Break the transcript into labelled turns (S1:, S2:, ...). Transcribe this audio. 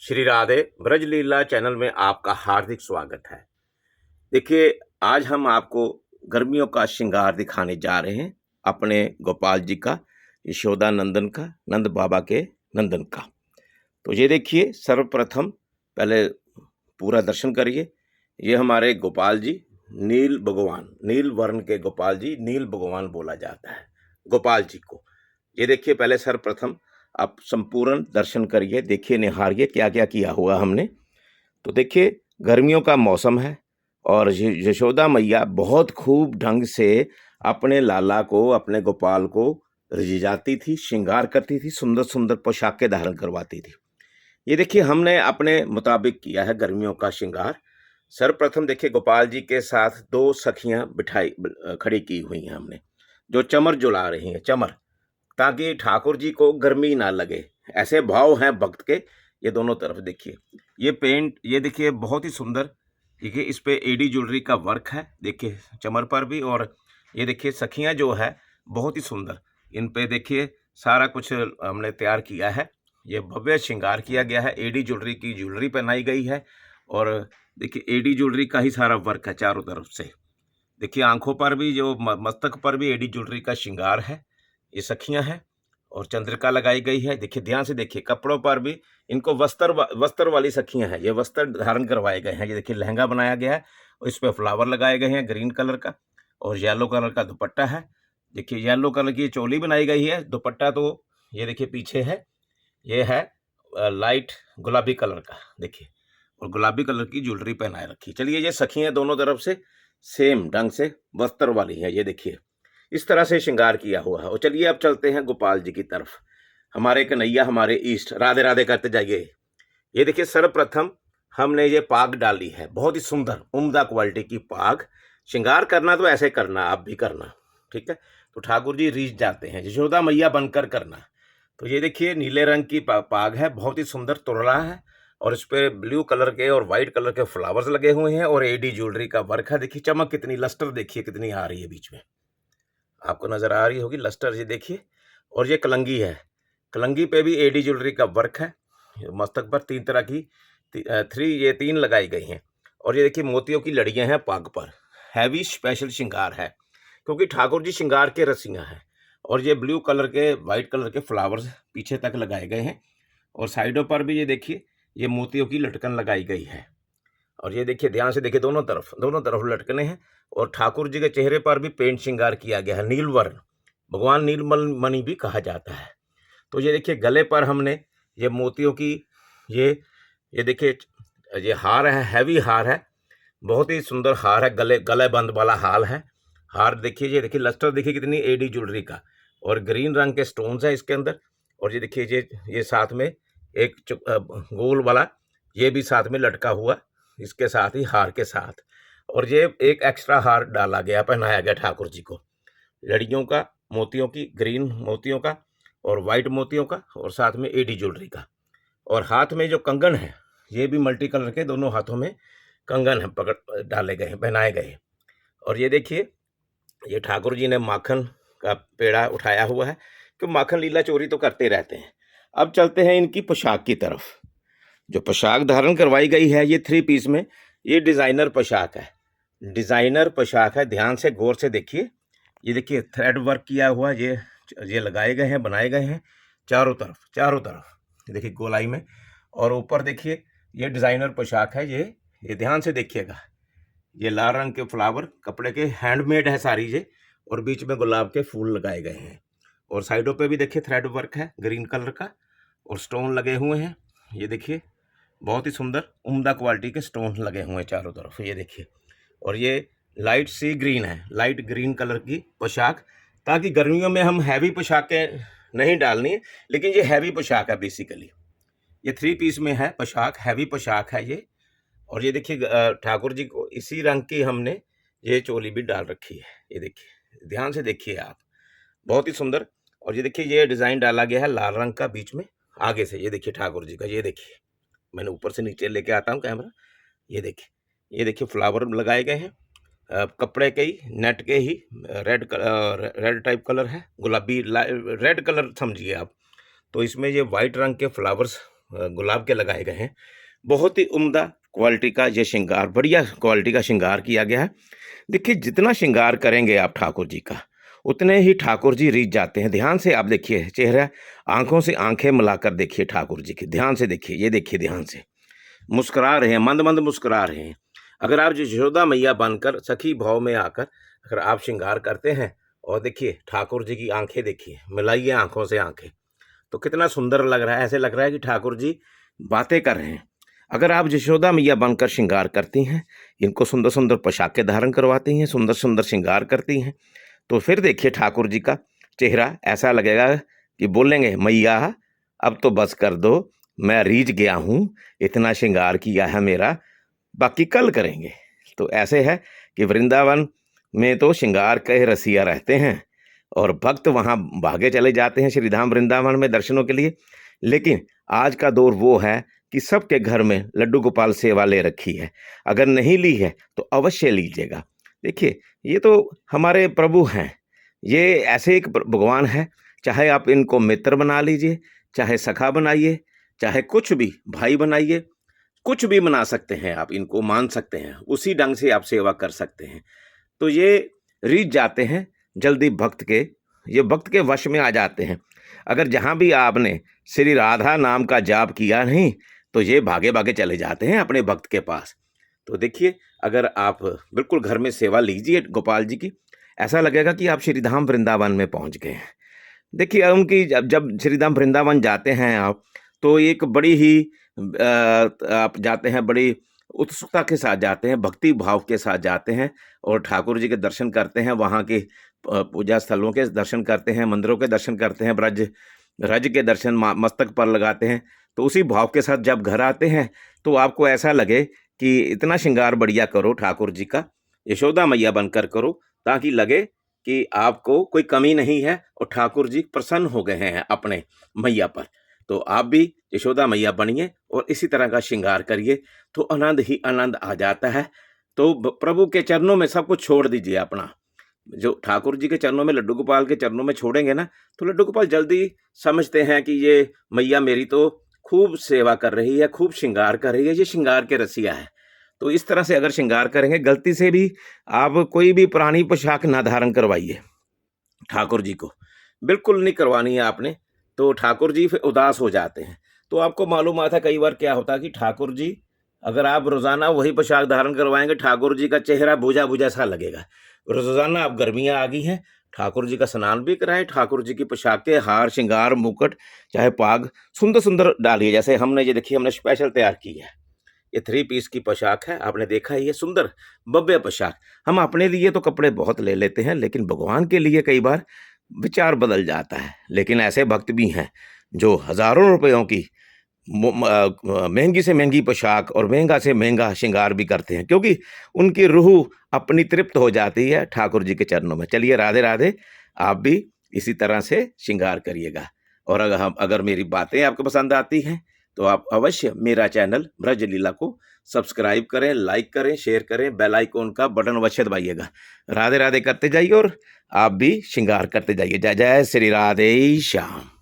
S1: Shri Radhe ब्रजलीला channel में आपका हार्दिक स्वागत है। देखिए, आज हम आपको गर्मियों का श्रृंगार दिखाने जा रहे हैं, अपने गोपाल जी का, यशोदा नंदन का, नंद बाबा के नंदन का। तो ये देखिए, सर्वप्रथम पहले पूरा दर्शन करिए। ये हमारे गोपाल जी, नील भगवान, नील वर्ण के गोपाल जी, नील भगवान बोला जाता है गोपाल जी को। ये देखिए, पहले सर्वप्रथम आप संपूर्ण दर्शन करिए, देखिए, निहारिए क्या क्या किया हुआ हमने। तो देखिए, गर्मियों का मौसम है और यशोदा मैया बहुत खूब ढंग से अपने लाला को, अपने गोपाल को रिझाती थी, श्रृंगार करती थी, सुंदर सुंदर पोशाकें धारण करवाती थी। ये देखिए, हमने अपने मुताबिक किया है गर्मियों का श्रृंगार। सर्वप्रथम देखिए, गोपाल जी के साथ दो सखियां खड़ी की हुई हैं हमने, जो चमर जुला रही हैं, चमर, ताकि ठाकुर जी को गर्मी ना लगे। ऐसे भाव हैं भक्त के। ये दोनों तरफ देखिए, ये पेंट, ये देखिए बहुत ही सुंदर। देखिए, इस पे एडी ज्वेलरी का वर्क है, देखिए चमर पर भी। और ये देखिए, सखियां जो है बहुत ही सुंदर, इन पे देखिए सारा कुछ हमने तैयार किया है। ये भव्य श्रृंगार किया गया है, एडी ज्वेलरी की ज्वेलरी पहनाई गई है। और देखिए, एडी ज्वेलरी का ही सारा वर्क है चारों तरफ से। देखिए, आंखों पर भी, जो मस्तक पर भी एडी ज्वेलरी का श्रृंगार है। ये सखियां हैं और चंद्रिका लगाई गई है। देखिए, ध्यान से देखिए, कपड़ों पर भी इनको वस्त्र वाली सखियां हैं, ये वस्त्र धारण करवाए गए हैं। ये देखिए, लहंगा बनाया गया है और इस पे फ्लावर लगाए गए हैं ग्रीन कलर का, और येलो कलर का दुपट्टा है। देखिए, येलो कलर की चोली बनाई गई है, दुपट्टा तो ये देखिए पीछे है, ये है लाइट गुलाबी कलर का, देखिए, और गुलाबी कलर की ज्वेलरी पहनाए रखी। चलिए, ये सखियां दोनों तरफ से सेम ढंग से वस्त्र वाली है। ये देखिए, इस तरह से श्रृंगार किया हुआ है। और चलिए, अब चलते हैं गोपाल जी की तरफ। हमारे कन्हैया, हमारे ईष्ट, राधे राधे करते जाइए। ये देखिए, सर्वप्रथम हमने ये पाग डाली है, बहुत ही सुंदर उम्दा क्वालिटी की पाग। श्रृंगार करना तो ऐसे करना, आप भी करना, ठीक है। तो ठाकुर जी रीझ जाते हैं, यशोदा मैया बनकर करना। तो ये देखिए, नीले रंग की पाग है, बहुत ही सुंदर तुरला है, और इस पे ब्लू कलर के और व्हाइट कलर के फ्लावर्स लगे हुए हैं, और एडी ज्वेलरी का वर्क है। देखिए, चमक कितनी, लस्टर देखिए कितनी आ रही है बीच में, आपको नजर आ रही होगी लस्टर, ये देखिए। और ये कलंगी है, कलंगी पे भी एडी ज्वेलरी का वर्क है। मस्तक पर तीन तरह की ये तीन लगाई गई हैं। और ये देखिए, मोतियों की लड़ियां हैं पाग पर। हैवी स्पेशल श्रृंगार है, क्योंकि ठाकुर जी श्रृंगार के रसियां हैं। और ये ब्लू कलर के, व्हाइट कलर के फ्लावर्स पीछे तक लगाए गए हैं, और साइडों पर भी ये देखिए, ये मोतियों की लटकन लगाई गई है। और ये देखिए, ध्यान से देखिए, दोनों तरफ लटकने हैं। और ठाकुर जी के चेहरे पर भी पेंट श्रृंगार किया गया है, नीलवर्ण, भगवान नीलमल मणि भी कहा जाता है। तो ये देखिए, गले पर हमने ये मोतियों की, ये देखिए, ये हार है, हैवी हार है, बहुत ही सुंदर हार है, गले बंद वाला हाल है। हार देखिए, ये देखिए लस्टर देखिए कितनी एडी ज्वेलरी का, और ग्रीन रंग के स्टोन्स है इसके अंदर। और ये देखिए, ये साथ में एक गोल वाला, ये भी साथ में लटका हुआ, इसके साथ ही हार के साथ। और ये एक एक्स्ट्रा हार डाला गया, पहनाया गया ठाकुर जी को, लड़ियों का, मोतियों की, ग्रीन मोतियों का और वाइट मोतियों का, और साथ में एडी ज्वेलरी का। और हाथ में जो कंगन है, ये भी मल्टी कलर के, दोनों हाथों में कंगन है, पकड़ डाले गए हैं, पहनाए गए हैं। और ये देखिए, ये ठाकुर जी ने माखन का पेड़ा उठाया हुआ है, कि माखन लीला चोरी तो करते रहते हैं। अब चलते हैं इनकी पोशाक की तरफ। जो पोशाक धारण करवाई गई है, ये 3 पीस में, ये डिजाइनर पोशाक है, डिजाइनर पोशाक है। ध्यान से गौर से देखिए, ये देखिए थ्रेड वर्क किया हुआ, ये लगाए गए हैं, बनाए गए हैं चारों तरफ, देखिए गोलाई में। और ऊपर देखिए, ये डिजाइनर पोशाक है, ये ध्यान से देखिएगा, ये लाल रंग के फ्लावर कपड़े के, हैंडमेड है सारी ये, और बीच में गुलाब के फूल लगाए गए हैं। और साइडों पे भी देखिए थ्रेड वर्क है ग्रीन कलर का, और स्टोन लगे हुए हैं। ये देखिए, बहुत ही सुंदर उम्दा क्वालिटी के स्टोन लगे हुए हैं चारों तरफ, ये देखिए। और ये लाइट सी ग्रीन है, लाइट ग्रीन कलर की पोशाक, ताकि गर्मियों में हम हैवी पोशाकें नहीं डालनी है, लेकिन ये हैवी पोशाक है बेसिकली। ये 3 पीस में है पोशाक, हैवी पोशाक है ये। और ये देखिए, ठाकुर जी को इसी रंग की हमने ये चोली भी डाल रखी है, ये देखिए, ध्यान से देखिए आप, बहुत ही सुंदर। और ये देखिए, ये डिज़ाइन डाला गया है लाल रंग का बीच में, आगे से, ये देखिए ठाकुर जी का, ये देखिए, मैंने ऊपर से नीचे लेके आता हूँ कैमरा, ये देखिए फ्लावर लगाए गए हैं, कपड़े के ही, नेट के ही, रेड टाइप कलर है, गुलाबी रेड कलर समझिए आप। तो इसमें ये वाइट रंग के फ्लावर्स गुलाब के लगाए गए हैं। बहुत ही उम्दा क्वालिटी का ये श्रृंगार, बढ़िया क्वालिटी का श्रृंगार किया गया है। देखिए, जितना श्रृंगार करेंगे आप ठाकुर जी का, उतने ही ठाकुर जी रीझ जाते हैं। ध्यान से आप देखिए चेहरा, आँखों से आँखें मिलाकर देखिए ठाकुर जी की, ध्यान से देखिए, ये देखिए ध्यान से। मुस्कुरा रहे हैं, मंद-मंद मुस्कुरा रहे हैं। अगर आप यशोदा मैया बनकर सखी भाव में आकर अगर आप श्रृंगार करते हैं और देखिए ठाकुर जी की आँखें देखिए, मिलाइए आँखों से आँखें, तो कितना सुंदर लग रहा है। ऐसे लग रहा है कि ठाकुर जी बातें कर रहे हैं। अगर आप यशोदा मैया बनकर श्रृंगार करती हैं, इनको सुंदर-सुंदर पोशाकें धारण करवाती हैं, सुंदर-सुंदर श्रृंगार करती हैं, तो फिर देखिए ठाकुर जी का चेहरा ऐसा लगेगा कि बोलेंगे, मैया अब तो बस कर दो, मैं रीझ गया हूँ, इतना श्रृंगार किया है मेरा, बाकी कल करेंगे। तो ऐसे है कि वृंदावन में तो श्रृंगार के रसिया रहते हैं और भक्त वहाँ भागे चले जाते हैं श्रीधाम वृंदावन में दर्शनों के लिए। लेकिन आज का दौर वो है कि सबके घर में लड्डू गोपाल सेवा ले रखी है। अगर नहीं ली है तो अवश्य लीजिएगा। देखिए, ये तो हमारे प्रभु हैं, ये ऐसे एक भगवान है, चाहे आप इनको मित्र बना लीजिए, चाहे सखा बनाइए, चाहे कुछ भी भाई बनाइए, कुछ भी बना सकते हैं आप, इनको मान सकते हैं, उसी ढंग से आप सेवा कर सकते हैं। तो ये रीझ जाते हैं जल्दी भक्त के, ये भक्त के वश में आ जाते हैं। अगर जहाँ भी आपने श्री राधा नाम का जाप किया नहीं, तो ये भागे भागे चले जाते हैं अपने भक्त के पास। तो देखिए, अगर आप बिल्कुल घर में सेवा लीजिए गोपाल जी की, ऐसा लगेगा कि आप श्रीधाम वृंदावन में पहुँच गए हैं। देखिए, उनकी जब जब श्रीधाम वृंदावन जाते हैं आप, तो एक बड़ी ही आप जाते हैं, बड़ी उत्सुकता के साथ जाते हैं, भक्ति भाव के साथ जाते हैं और ठाकुर जी के दर्शन करते हैं, वहाँ के पूजा स्थलों के दर्शन करते हैं, मंदिरों के दर्शन करते हैं, रज के दर्शन मस्तक पर लगाते हैं। तो उसी भाव के साथ जब घर आते हैं, तो आपको ऐसा लगे कि इतना श्रृंगार बढ़िया करो ठाकुर जी का, यशोदा मैया बनकर करो, ताकि लगे कि आपको कोई कमी नहीं है और ठाकुर जी प्रसन्न हो गए हैं अपने मैया पर। तो आप भी यशोदा मैया बनिए और इसी तरह का श्रृंगार करिए, तो आनंद ही आनंद आ जाता है। तो प्रभु के चरणों में सब कुछ छोड़ दीजिए अपना। जो ठाकुर जी के चरणों में, लड्डू गोपाल के चरणों में छोड़ेंगे ना, तो लड्डू गोपाल जल्दी समझते हैं कि ये मैया मेरी तो खूब सेवा कर रही है, खूब श्रृंगार कर रही है, ये श्रृंगार के रसिया है। तो इस तरह से अगर श्रृंगार करेंगे, गलती से भी आप कोई भी पुरानी पोशाक ना धारण करवाइए ठाकुर जी को, बिल्कुल नहीं करवानी है आपने, तो ठाकुर जी फिर उदास हो जाते हैं। तो आपको मालूम आता है कई बार क्या होता है कि ठाकुर जी, अगर आप रोज़ाना वही पोशाक धारण करवाएंगे, ठाकुर जी का चेहरा बुझा बुझा सा लगेगा। रोज़ाना अब गर्मियाँ आ गई हैं, ठाकुर जी का स्नान भी कराएं, ठाकुर जी की पोशाकें, हार श्रृंगार, मुकुट, चाहे पाग सुंदर सुंदर डालिए। जैसे हमने ये देखिए, हमने स्पेशल तैयार की है, ये 3 पीस की पोशाक है, आपने देखा है, ये सुंदर भव्य पोशाक। हम अपने लिए तो कपड़े बहुत ले लेते हैं, लेकिन भगवान के लिए कई बार विचार बदल जाता है। लेकिन ऐसे भक्त भी हैं जो हज़ारों रुपयों की महंगी से महंगी पोशाक और महंगा से महंगा श्रृंगार भी करते हैं, क्योंकि उनकी रूह अपनी तृप्त हो जाती है ठाकुर जी के चरणों में। चलिए, राधे राधे, आप भी इसी तरह से श्रृंगार करिएगा। और अगर मेरी बातें आपको पसंद आती हैं, तो आप अवश्य मेरा चैनल ब्रज लीला को सब्सक्राइब करें, लाइक करें, शेयर करें, बेल आइकॉन का बटन अवश्य दबाइएगा। राधे राधे करते जाइए और आप भी श्रृंगार करते जाइए। जय जय श्री राधे श्याम।